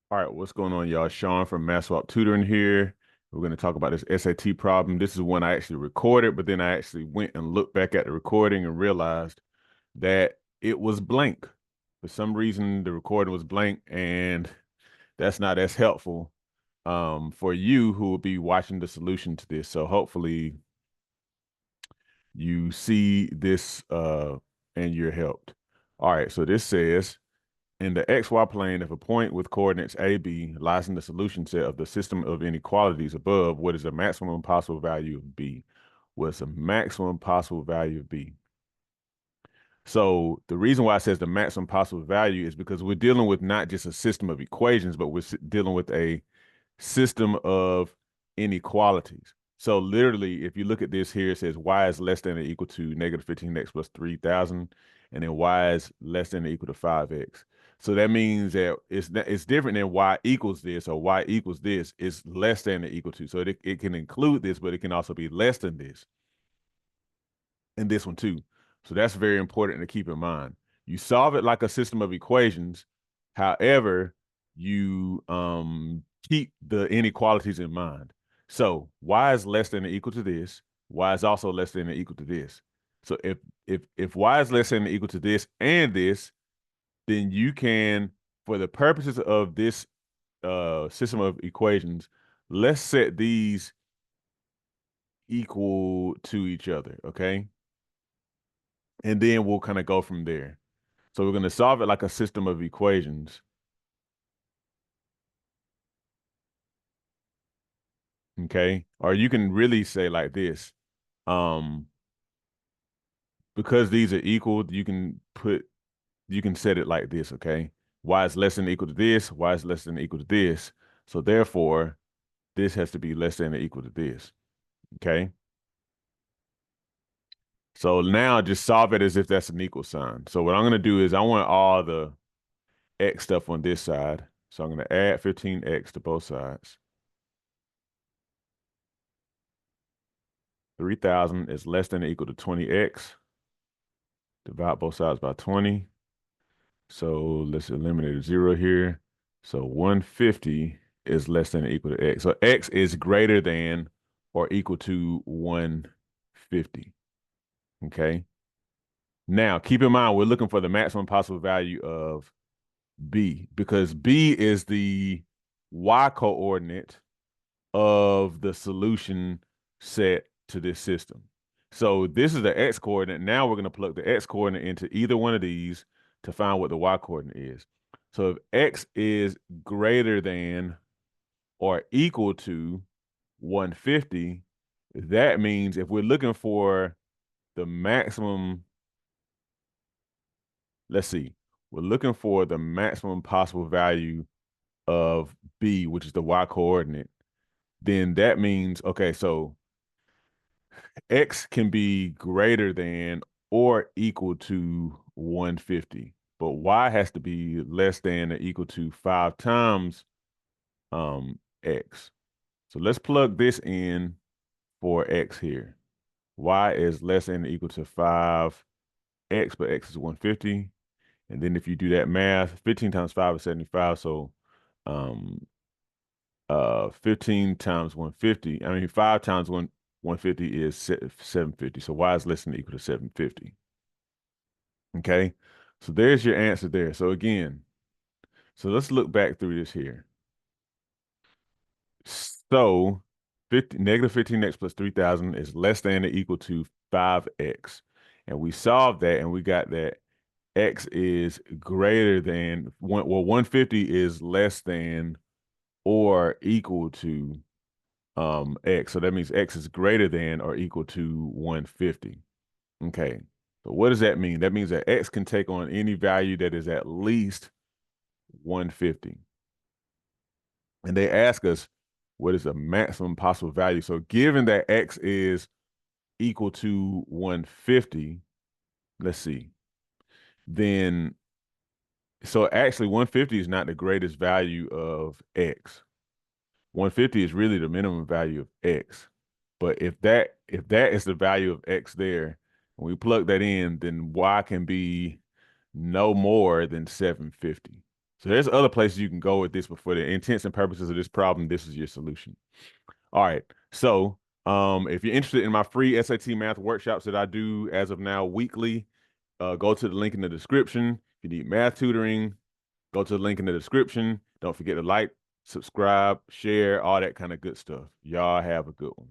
All right, what's going on, y'all? Sean from MathSwap Tutoring here. We're going to talk about this SAT problem. This is one I actually recorded, but then I actually went and looked back at the recording and realized that it was blank. For some reason, the recording was blank, and that's not as helpful for you who will be watching the solution to this. So hopefully you see this and you're helped. All right, so this says, in the XY plane, if a point with coordinates A, B lies in the solution set of the system of inequalities above, what is the maximum possible value of B? What's the maximum possible value of B? So the reason why it says the maximum possible value is because we're dealing with not just a system of equations, but we're dealing with a system of inequalities. So literally, if you look at this here, it says y is less than or equal to negative 15x plus 3,000, and then y is less than or equal to 5x. So that means that it's different than y equals this or y equals this. It's less than or equal to. So it can include this, but it can also be less than this and this one too. So that's very important to keep in mind. You solve it like a system of equations. However, you keep the inequalities in mind. So y is less than or equal to this. Y is also less than or equal to this. So if y is less than or equal to this and this, then you can, for the purposes of this system of equations, let's set these equal to each other, okay? And then we'll kind of go from there. So we're going to solve it like a system of equations. Okay. Or you can really say like this. Um, because these are equal, you can set it like this, okay? Y is less than or equal to this, y is less than or equal to this. So therefore, this has to be less than or equal to this. Okay. So now just solve it as if that's an equal sign. So what I'm going to do is I want all the x stuff on this side. So I'm going to add 15x to both sides. 3,000 is less than or equal to 20x. Divide both sides by 20. So let's eliminate a 0 here. So 150 is less than or equal to x. So x is greater than or equal to 150. Okay. Now, keep in mind, we're looking for the maximum possible value of b because b is the y coordinate of the solution set to this system. So this is the x coordinate. Now we're going to plug the x coordinate into either one of these to find what the y coordinate is. So if x is greater than or equal to 150, that means if we're looking for the maximum, let's see, we're looking for the maximum possible value of b, which is the y coordinate, then that means, okay, so x can be greater than or equal to 150, but y has to be less than or equal to 5 times x. So let's plug this in for x here. Y is less than or equal to 5x, but x is 150. And then if you do that math, 15 times 5 is 75. So um 15 times 150, I mean 5 times 150 is 750. So y is less than or equal to 750. Okay. So there's your answer there. So again, so let's look back through this here. So negative 15x plus 3,000 is less than or equal to 5x. And we solved that and we got that x is greater than 150 is less than or equal to x. So that means x is greater than or equal to 150. Okay. So what does that mean? That means that x can take on any value that is at least 150. And they ask us what is the maximum possible value. So given that x is equal to 150, let's see. Then so actually 150 is not the greatest value of x. 150 is really the minimum value of x. But if that is the value of x there, when we plug that in, then y can be no more than 750. So there's other places you can go with this, but for the intents and purposes of this problem, this is your solution. All right. So if you're interested in my free SAT math workshops that I do as of now weekly, go to the link in the description. If you need math tutoring, go to the link in the description. Don't forget to like, subscribe, share, all that kind of good stuff. Y'all have a good one.